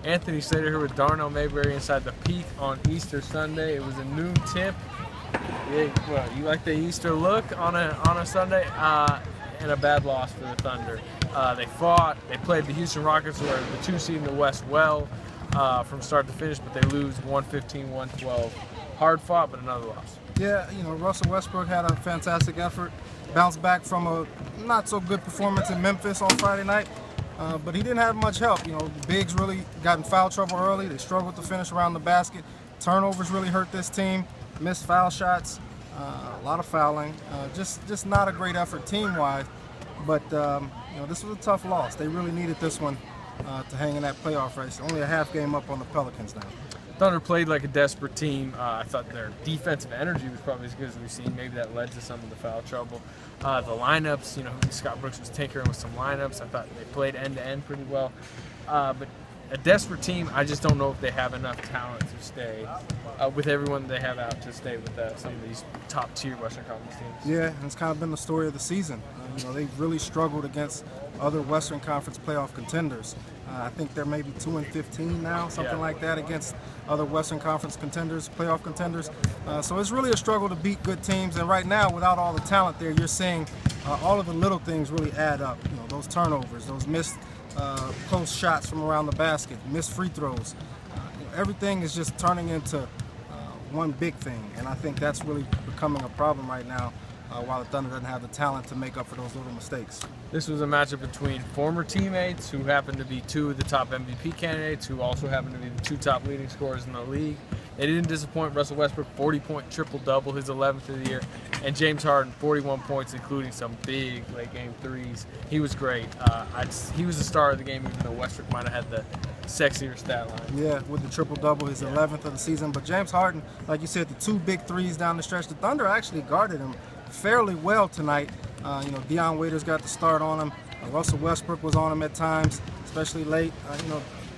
Anthony Slater here with Darnell Mayberry inside the Peak on Easter Sunday. It was a noon tip. Yeah, well, you like the Easter look on a Sunday? And a bad loss for the Thunder. They fought. They played the Houston Rockets, who are the 2 seed in the West, well from start to finish, but they lose 115-112. Hard fought, but another loss. Yeah, Russell Westbrook had a fantastic effort. Bounced back from a not so good performance in Memphis on Friday night, but he didn't have much help. The bigs really got in foul trouble early. They struggled to finish around the basket. Turnovers really hurt this team. Missed foul shots, a lot of fouling. Just not a great effort team-wise. But this was a tough loss. They really needed this one to hang in that playoff race. Only a half game up on the Pelicans now. Thunder played like a desperate team. I thought their defensive energy was probably as good as we've seen. Maybe that led to some of the foul trouble. The lineups, Scott Brooks was tinkering with some lineups. I thought they played end-to-end pretty well. But a desperate team, I just don't know if they have enough talent to stay with everyone they have out to stay with some of these top-tier Western Conference teams. Yeah, and it's kind of been the story of the season. They've really struggled against other Western Conference playoff contenders. I think they're maybe 2-15 now, something like that, against other Western Conference contenders, playoff contenders. So it's really a struggle to beat good teams. And right now, without all the talent there, you're seeing all of the little things really add up. Those turnovers, those missed close shots from around the basket, missed free throws. Everything is just turning into one big thing. And I think that's really becoming a problem right now, while the Thunder doesn't have the talent to make up for those little mistakes. This was a matchup between former teammates who happened to be 2 of the top MVP candidates, who also happened to be the 2 top leading scorers in the league. They didn't disappoint. Russell Westbrook, 40-point triple-double, his 11th of the year, and James Harden, 41 points, including some big late-game threes. He was great. He was the star of the game, even though Westbrook might have had the sexier stat line. Yeah, with the triple-double, his 11th of the season. But James Harden, like you said, the 2 big threes down the stretch. The Thunder actually guarded him fairly well tonight. Deion Waiters got the start on him. Russell Westbrook was on him at times, especially late.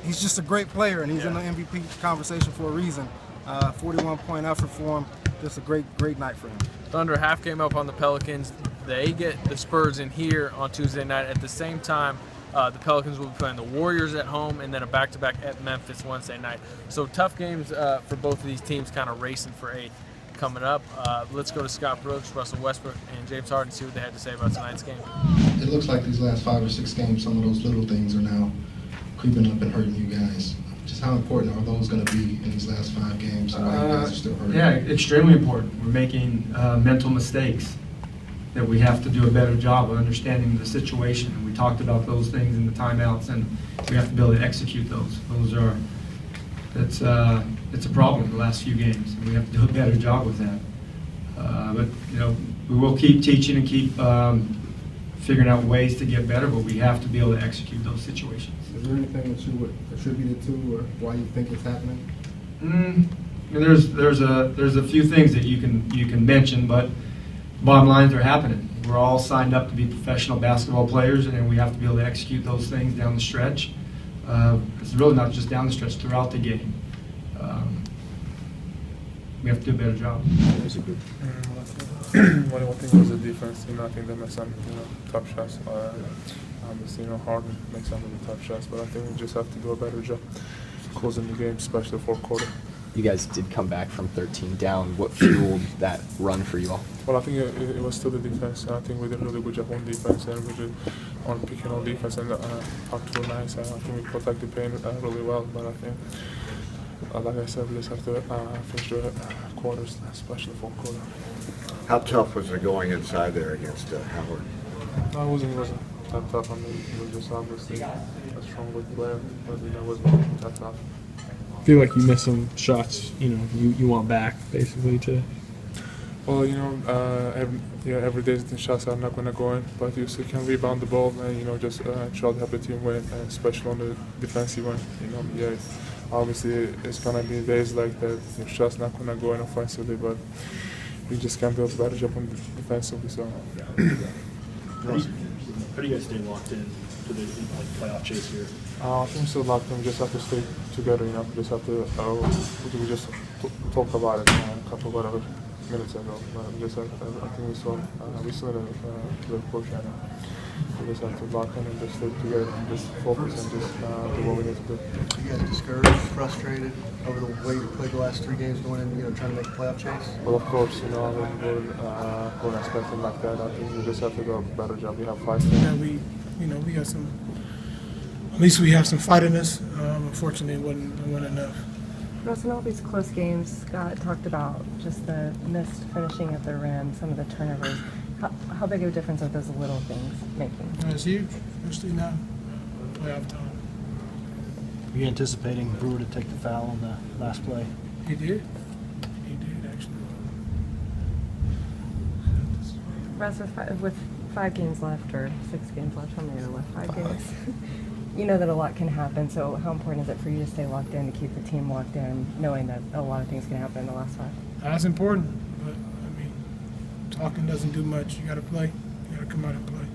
He's just a great player, and he's in the MVP conversation for a reason. 41-point effort for him. Just a great night for him. Thunder half game up on the Pelicans. They get the Spurs in here on Tuesday night. At the same time, the Pelicans will be playing the Warriors at home and then a back-to-back at Memphis Wednesday night. So tough games for both of these teams, kind of racing for 8th coming up. Let's go to Scott Brooks, Russell Westbrook, and James Harden and see what they had to say about tonight's game. It looks like these last 5 or 6 games, some of those little things are now creeping up and hurting you guys. Just how important are those going to be in these last 5 games and why you guys are still hurting? Yeah, extremely important. We're making mental mistakes that we have to do a better job of understanding the situation. And we talked about those things in the timeouts, and we have to be able to execute those. It's a problem the last few games, and we have to do a better job with that. But we will keep teaching and keep figuring out ways to get better, but we have to be able to execute those situations. Is there anything that you would attribute it to, or why you think it's happening? There's a few things that you can mention, but bottom lines are happening. We're all signed up to be professional basketball players, and we have to be able to execute those things down the stretch. It's really not just down the stretch, throughout the game. We have to do a better job. One thing was the defense. I think they made some tough shots. Harden makes some of the tough shots, but I think we just have to do a better job closing the game, especially the 4th quarter. You guys did come back from 13 down. What fueled that run for you all? Well, I think it was still the defense. I think we did a really good job on defense, and we did on picking on defense and up to nice. I think we protected the paint really well, but I think, like I said, we just have to finish the quarters, especially the 4th quarter. How tough was it going inside there against Howard? No, it wasn't that tough. I mean, it was just obviously a strong player, but it wasn't that tough. I feel like you missed some shots, you want back, basically, to... Well, every day the shots are not going to go in, but you still can rebound the ball and, just try to help the team win, especially on the defensive end. Obviously it's going to be days like that, your shots not going to go in offensively, but we just can't do a better job on defensively. So. How do you guys stay locked in to the playoff chase here? I think we're still locked in. We just have to stay together. We just have to. We just talk about it a couple of whatever minutes ago. But I think we still in a good push right now. We just have to lock in and just stick together and just focus and just do what we need to do. You guys discouraged, frustrated over the way you played the last 3 games going in, trying to make a playoff chase? Well, of course, I mean, we're expecting like that. I think we just have to do a better job. We have 5 games. Yeah, we got some. At least we have some fight in us. Unfortunately, it wasn't enough. Russ, in all these close games, Scott talked about just the missed finishing at the rim, some of the turnovers. How big of a difference are those little things making? It's huge, especially now, playoff time. Were you anticipating Brewer to take the foul on the last play? He did. He did, actually. Russ, with 5 games left, or 6 games left, how many are left? 5 games? You know that a lot can happen, so how important is it for you to stay locked in, to keep the team locked in, knowing that a lot of things can happen in the last 5? That's important, but, I mean, talking doesn't do much. You got to play. You got to come out and play.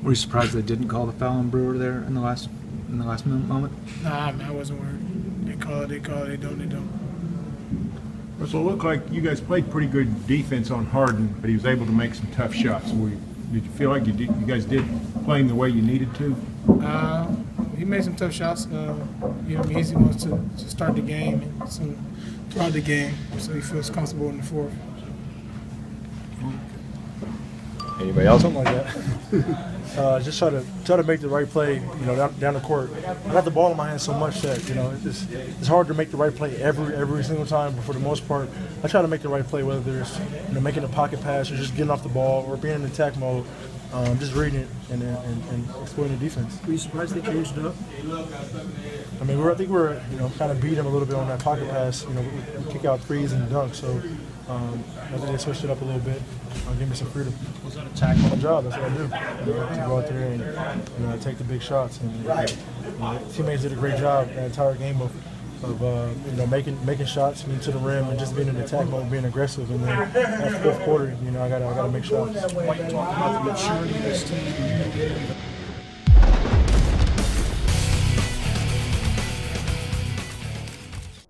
Were you surprised they didn't call the foul on Brewer there in the last moment? Nah, I wasn't worried. They call it, they don't. Russell, it looked like you guys played pretty good defense on Harden, but he was able to make some tough shots. Did you feel like you guys did play him the way you needed to? He made some tough shots. He wants to start the game and throughout the game, so he feels comfortable in the fourth. Anybody else? Something like that. Just try to make the right play, down the court. I got the ball in my hands so much that it's hard to make the right play every single time. But for the most part, I try to make the right play, whether it's making a pocket pass or just getting off the ball or being in attack mode. Just reading it and exploiting the defense. Were you surprised they changed it up? I mean, I think we're kind of beat him a little bit on that pocket pass. We kick out threes and dunk, so I think they switched it up a little bit. Give me some freedom. Was that a tackle? My job, that's what I do. To go out there and take the big shots. And teammates did a great job that entire game of making shots into the rim and just being in attack mode, being aggressive. And then after fourth quarter, I gotta make shots. Talk about the maturity of this team.